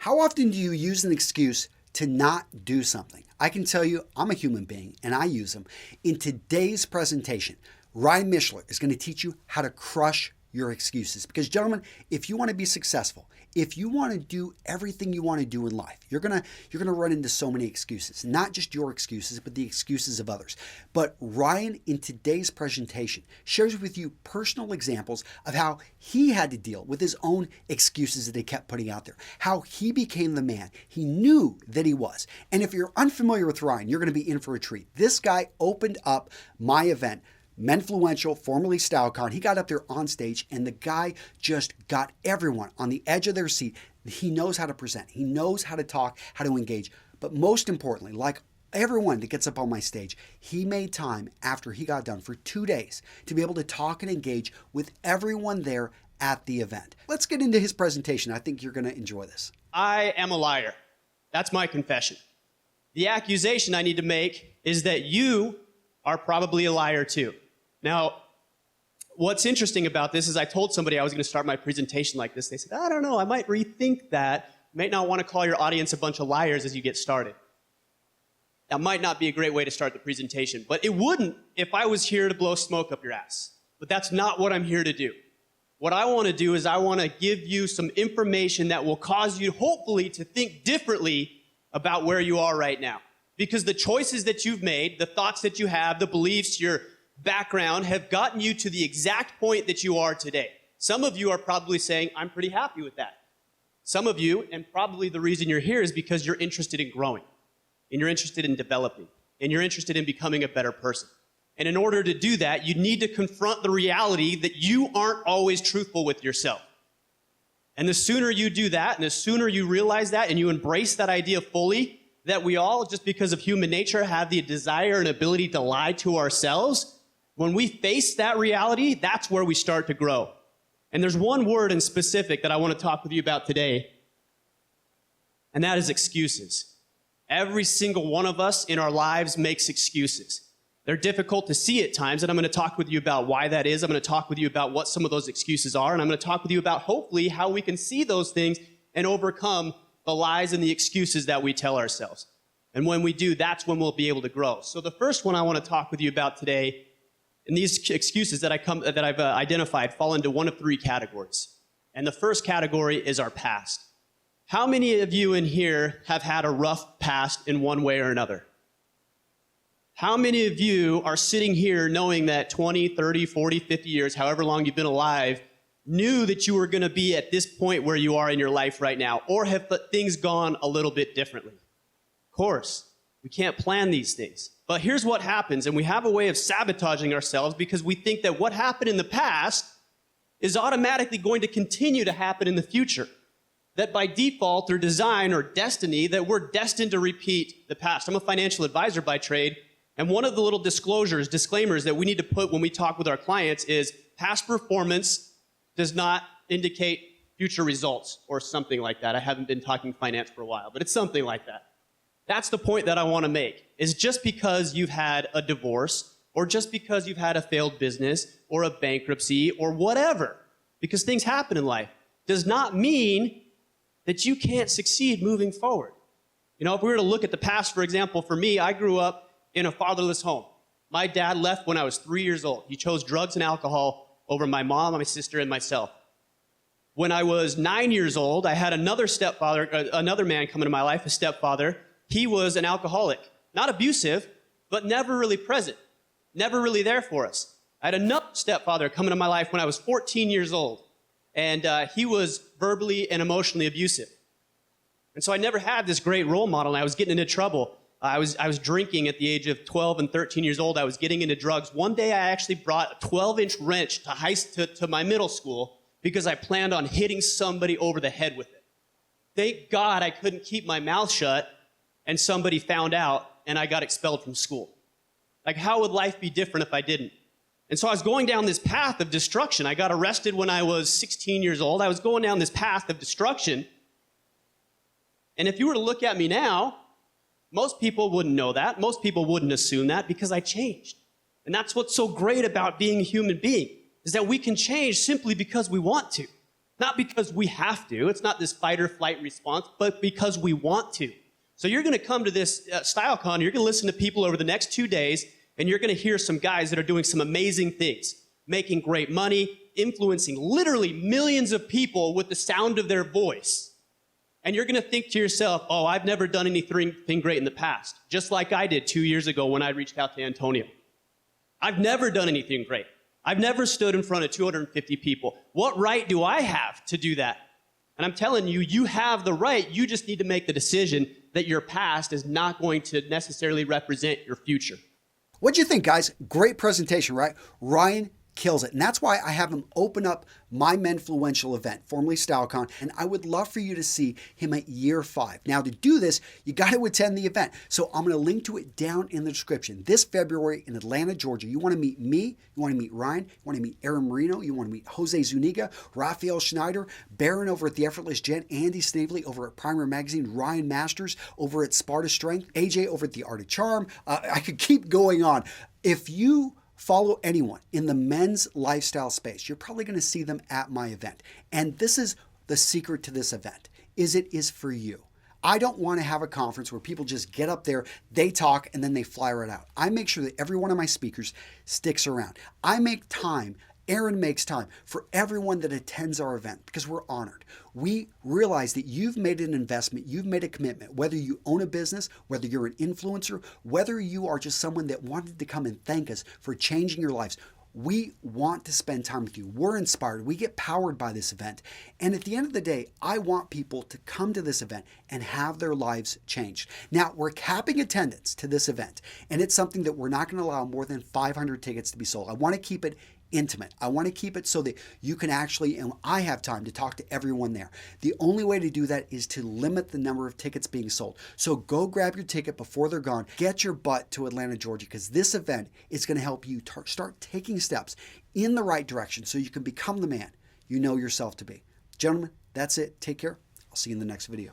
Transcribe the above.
How often do you use an excuse to not do something? I can tell you, I'm a human being and I use them. In today's presentation, Ryan Mishler is going to teach you how to crush your excuses. Because gentlemen, if you want to be successful, if you want to do everything you want to do in life, you're gonna run into so many excuses. Not just your excuses, but the excuses of others. But Ryan, in today's presentation, shares with you personal examples of how he had to deal with his own excuses that he kept putting out there. How he became the man he knew that he was. And if you're unfamiliar with Ryan, you're going to be in for a treat. This guy opened up my event, Menfluential, formerly StyleCon. He got up there on stage and the guy just got everyone on the edge of their seat. He knows how to present. He knows how to talk, how to engage. But most importantly, like everyone that gets up on my stage, he made time after he got done for 2 days to be able to talk and engage with everyone there at the event. Let's get into his presentation. I think you're going to enjoy this. I am a liar. That's my confession. The accusation I need to make is that you are probably a liar too. Now, what's interesting about this is I told somebody I was going to start my presentation like this. They said, I don't know, I might rethink that. You might not want to call your audience a bunch of liars as you get started. That might not be a great way to start the presentation, but it wouldn't if I was here to blow smoke up your ass. But that's not what I'm here to do. What I want to do is I want to give you some information that will cause you, hopefully, to think differently about where you are right now. Because the choices that you've made, the thoughts that you have, the beliefs, your background have gotten you to the exact point that you are today. Some of you are probably saying, I'm pretty happy with that. Some of you, and probably the reason you're here is because you're interested in growing, and you're interested in developing, and you're interested in becoming a better person. And in order to do that, you need to confront the reality that you aren't always truthful with yourself. And the sooner you do that, and the sooner you realize that, and you embrace that idea fully, that we all, just because of human nature, have the desire and ability to lie to ourselves, when we face that reality, that's where we start to grow. And there's one word in specific that I want to talk with you about today, and that is excuses. Every single one of us in our lives makes excuses. They're difficult to see at times, and I'm going to talk with you about why that is. I'm going to talk with you about what some of those excuses are, and I'm going to talk with you about, hopefully, how we can see those things and overcome the lies and the excuses that we tell ourselves. And when we do, that's when we'll be able to grow. So the first one I want to talk with you about today, and these excuses that I've identified fall into one of three categories. And the first category is our past. How many of you in here have had a rough past in one way or another? How many of you are sitting here knowing that 20, 30, 40, 50 years, however long you've been alive, knew that you were going to be at this point where you are in your life right now? Or have things gone a little bit differently? Of course, we can't plan these things. But here's what happens, and we have a way of sabotaging ourselves because we think that what happened in the past is automatically going to continue to happen in the future. That by default or design or destiny, that we're destined to repeat the past. I'm a financial advisor by trade, and one of the little disclaimers that we need to put when we talk with our clients is past performance does not indicate future results or something like that. I haven't been talking finance for a while, but it's something like that. That's the point that I want to make, is just because you've had a divorce or just because you've had a failed business or a bankruptcy or whatever, because things happen in life, does not mean that you can't succeed moving forward. You know, if we were to look at the past, for example, for me, I grew up in a fatherless home. My dad left when I was 3 years old. He chose drugs and alcohol over my mom, my sister, and myself. When I was 9 years old, I had another man come into my life, a stepfather. He was an alcoholic, not abusive, but never really present, never really there for us. I had another stepfather come into my life when I was 14 years old, and he was verbally and emotionally abusive. And so I never had this great role model, and I was getting into trouble. I was drinking at the age of 12 and 13 years old. I was getting into drugs. One day I actually brought a 12-inch wrench to my middle school because I planned on hitting somebody over the head with it. Thank God I couldn't keep my mouth shut, and somebody found out, and I got expelled from school. Like, how would life be different if I didn't? And so I was going down this path of destruction. I got arrested when I was 16 years old. I was going down this path of destruction. And if you were to look at me now, most people wouldn't know that. Most people wouldn't assume that because I changed. And that's what's so great about being a human being, is that we can change simply because we want to. Not because we have to. It's not this fight or flight response, but because we want to. So you're going to come to this StyleCon, you're going to listen to people over the next 2 days, and you're going to hear some guys that are doing some amazing things, making great money, influencing literally millions of people with the sound of their voice. And you're going to think to yourself, oh, I've never done anything great in the past, just like I did 2 years ago when I reached out to Antonio. I've never done anything great. I've never stood in front of 250 people. What right do I have to do that? And I'm telling you, you have the right. You just need to make the decision that your past is not going to necessarily represent your future. What'd you think, guys? Great presentation, right? Ryan kills it. And that's why I have him open up my Menfluential event, formerly StyleCon, and I would love for you to see him at year 5. Now, to do this, you got to attend the event. So I'm going to link to it down in the description. This February in Atlanta, Georgia. You want to meet me, you want to meet Ryan, you want to meet Aaron Marino, you want to meet Jose Zuniga, Raphael Schneider, Baron over at The Effortless Gen, Andy Snavely over at Primer Magazine, Ryan Masters over at Sparta Strength, AJ over at The Art of Charm. I could keep going on. If you follow anyone in the men's lifestyle space, you're probably going to see them at my event. And this is the secret to this event, is it is for you. I don't want to have a conference where people just get up there, they talk, and then they fly right out. I make sure that every one of my speakers sticks around. I make time, Aaron makes time for everyone that attends our event because we're honored. We realize that you've made an investment, you've made a commitment, whether you own a business, whether you're an influencer, whether you are just someone that wanted to come and thank us for changing your lives. We want to spend time with you. We're inspired. We get powered by this event. And at the end of the day, I want people to come to this event and have their lives changed. Now, we're capping attendance to this event, and it's something that we're not going to allow more than 500 tickets to be sold. I want to keep it intimate. I want to keep it so that you can actually, and I have time to talk to everyone there. The only way to do that is to limit the number of tickets being sold. So go grab your ticket before they're gone. Get your butt to Atlanta, Georgia, because this event is going to help you start taking steps in the right direction so you can become the man you know yourself to be. Gentlemen, that's it. Take care. I'll see you in the next video.